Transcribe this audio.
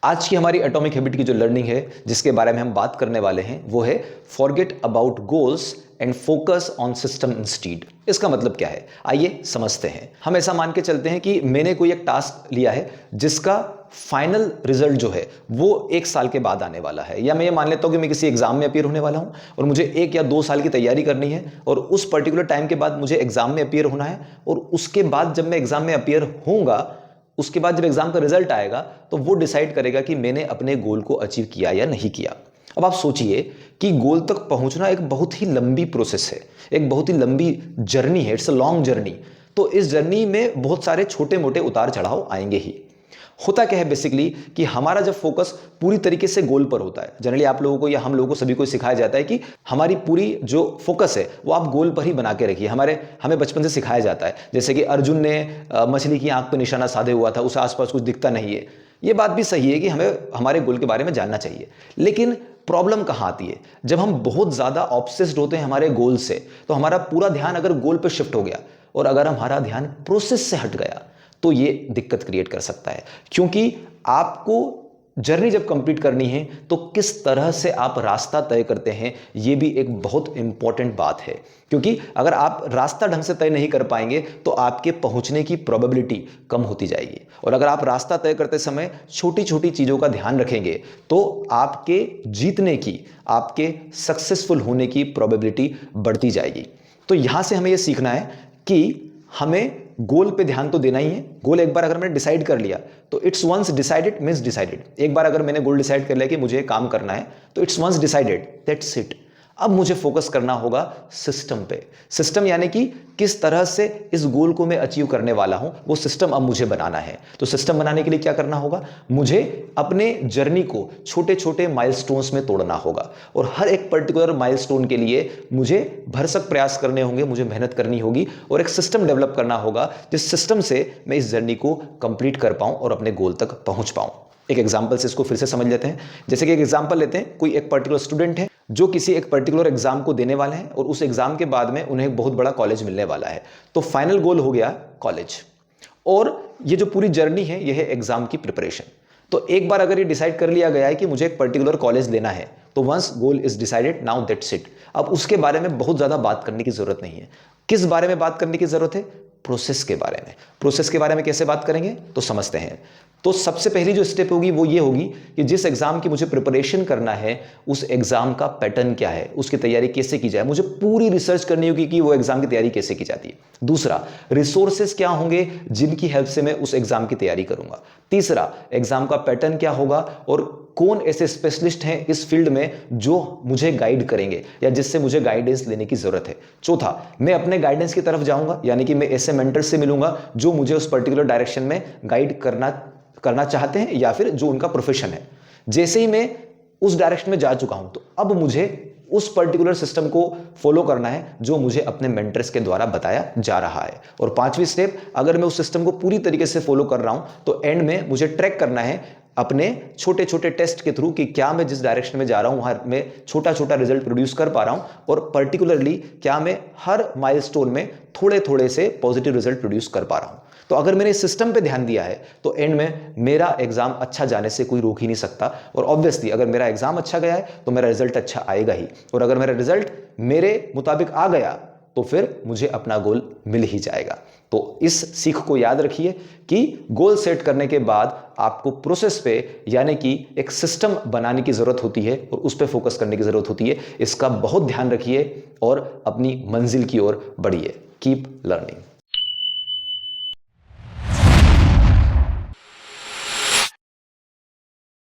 आज की हमारी एटॉमिक हैबिट की जो लर्निंग है, जिसके बारे में हम बात करने वाले हैं, वो है forget about goals and focus on system instead. इसका मतलब क्या है, आइए समझते हैं। हम ऐसा मान के चलते हैं कि मैंने कोई एक टास्क लिया है जिसका फाइनल रिजल्ट जो है वो 1 साल के बाद आने वाला है, या मैं ये मान लेता हूं कि मैं किसी एग्जाम में अपीयर होने वाला हूं और मुझे 1 या 2 साल की तैयारी करनी है और उस पर्टिकुलर टाइम के बाद मुझे एग्जाम में अपीयर होना है। और उसके बाद जब मैं एग्जाम में अपीयर होऊंगा, उसके बाद जब एग्जाम का रिजल्ट आएगा तो वो डिसाइड करेगा कि मैंने अपने गोल को अचीव किया या नहीं किया। अब आप सोचिए कि गोल तक पहुंचना एक बहुत ही लंबी प्रोसेस है, एक बहुत ही लंबी जर्नी है, इट्स अ लॉन्ग जर्नी। तो इस जर्नी में बहुत सारे छोटे मोटे उतार चढ़ाव आएंगे ही। होता क्या है बेसिकली कि हमारा जब फोकस पूरी तरीके से गोल पर होता है, जनरली आप लोगों को या हम लोगों को सभी को सिखाया जाता है कि हमारी पूरी जो फोकस है वो आप गोल पर ही बना के रखिए। हमें बचपन से सिखाया जाता है, जैसे कि अर्जुन ने मछली की आंख पर निशाना साधे हुआ था, उसे आसपास कुछ दिखता नहीं है। ये बात भी सही है कि हमें हमारे गोल के बारे में जानना चाहिए, लेकिन प्रॉब्लम कहां आती है, जब हम बहुत ज्यादा ऑब्सेस्ड होते हैं हमारे गोल से, तो हमारा पूरा ध्यान अगर गोल पर शिफ्ट हो गया और अगर हमारा ध्यान प्रोसेस से हट गया तो ये दिक्कत क्रिएट कर सकता है। क्योंकि आपको जर्नी जब कंप्लीट करनी है तो किस तरह से आप रास्ता तय करते हैं, ये भी एक बहुत इंपॉर्टेंट बात है। क्योंकि अगर आप रास्ता ढंग से तय नहीं कर पाएंगे तो आपके पहुंचने की प्रोबेबिलिटी कम होती जाएगी। और अगर आप रास्ता तय करते समय छोटी छोटी चीजों का ध्यान रखेंगे तो आपके जीतने की, आपके सक्सेसफुल होने की प्रोबेबिलिटी बढ़ती जाएगी। तो यहां से हमें यह सीखना है कि हमें गोल पे ध्यान तो देना ही है। गोल एक बार अगर मैंने डिसाइड कर लिया तो it's once decided means decided. एक बार अगर मैंने गोल डिसाइड कर लिया कि मुझे काम करना है तो it's once decided, that's it. अब मुझे फोकस करना होगा सिस्टम पे। सिस्टम यानी कि किस तरह से इस गोल को मैं अचीव करने वाला हूं, वो सिस्टम अब मुझे बनाना है। तो सिस्टम बनाने के लिए क्या करना होगा, मुझे अपने जर्नी को छोटे छोटे माइलस्टोन्स में तोड़ना होगा और हर एक पर्टिकुलर माइलस्टोन के लिए मुझे भरसक प्रयास करने होंगे, मुझे मेहनत करनी होगी और एक सिस्टम डेवलप करना होगा जिस सिस्टम से मैं इस जर्नी को कंप्लीट कर पाऊं और अपने गोल तक पहुंच पाऊं। एक एग्जाम्पल से इसको फिर से समझ लेते हैं। जैसे कि एक एग्जाम्पल लेते हैं, कोई एक पर्टिकुलर स्टूडेंट है जो किसी एक पर्टिकुलर एग्जाम को देने वाले हैं और उस एग्जाम के बाद में उन्हें एक बहुत बड़ा कॉलेज मिलने वाला है। तो फाइनल गोल हो गया कॉलेज, और ये जो पूरी जर्नी है यह है एग्जाम की प्रिपरेशन। तो एक बार अगर ये डिसाइड कर लिया गया है कि मुझे एक पर्टिकुलर कॉलेज लेना है, तो once goal is decided, now that's it. अब उसके बारे में बहुत ज्यादा बात करने की जरूरत नहीं है। किस बारे में बात करने की जरूरत है, प्रोसेस के बारे में। प्रोसेस के बारे में कैसे बात करेंगे तो समझते हैं। तो सबसे पहली जो स्टेप होगी वो ये होगी कि जिस एग्जाम की मुझे प्रिपरेशन करना है उस एग्जाम का पैटर्न क्या है, उसकी तैयारी कैसे की जाए, मुझे पूरी रिसर्च करनी होगी कि वो एग्जाम की तैयारी कैसे की जाती है। दूसरा, रिसोर्सेज क्या होंगे जिनकी हेल्प से मैं उस एग्जाम की तैयारी करूंगा। तीसरा, एग्जाम का पैटर्न क्या होगा और कौन ऐसे स्पेशलिस्ट हैं इस फील्ड में जो मुझे गाइड करेंगे या जिससे मुझे गाइडेंस लेने की जरूरत है। चौथा, मैं अपने गाइडेंस की तरफ जाऊंगा, यानी कि मैं ऐसे मेंटर से मिलूंगा जो मुझे उस पर्टिकुलर डायरेक्शन में गाइड करना चाहते हैं या फिर जो उनका प्रोफेशन है। जैसे ही मैं उस डायरेक्शन में जा चुका हूं तो अब मुझे उस पर्टिकुलर सिस्टम को फॉलो करना है जो मुझे अपने मेंटर्स के द्वारा बताया जा रहा है। और पांचवी स्टेप, अगर मैं उस सिस्टम को पूरी तरीके से फॉलो कर रहा हूं तो एंड में मुझे ट्रैक करना है अपने छोटे छोटे टेस्ट के थ्रू कि क्या मैं जिस डायरेक्शन में जा रहा हूं वहां मैं छोटा छोटा रिजल्ट प्रोड्यूस कर पा रहा हूं, और पर्टिकुलरली क्या मैं हर माइलस्टोन में थोड़े थोड़े से पॉजिटिव रिजल्ट प्रोड्यूस कर पा रहा हूं। तो अगर मैंने इस सिस्टम पे ध्यान दिया है तो एंड में मेरा एग्जाम अच्छा जाने से कोई रोक ही नहीं सकता। और ऑब्वियसली अगर मेरा एग्जाम अच्छा गया है तो मेरा रिजल्ट अच्छा आएगा ही, और अगर मेरा रिजल्ट मेरे मुताबिक आ गया तो फिर मुझे अपना गोल मिल ही जाएगा। तो इस सीख को याद रखिए कि गोल सेट करने के बाद आपको प्रोसेस पे, यानी कि एक सिस्टम बनाने की जरूरत होती है और उस पे फोकस करने की जरूरत होती है। इसका बहुत ध्यान रखिए और अपनी मंजिल की ओर बढ़िए। Keep learning.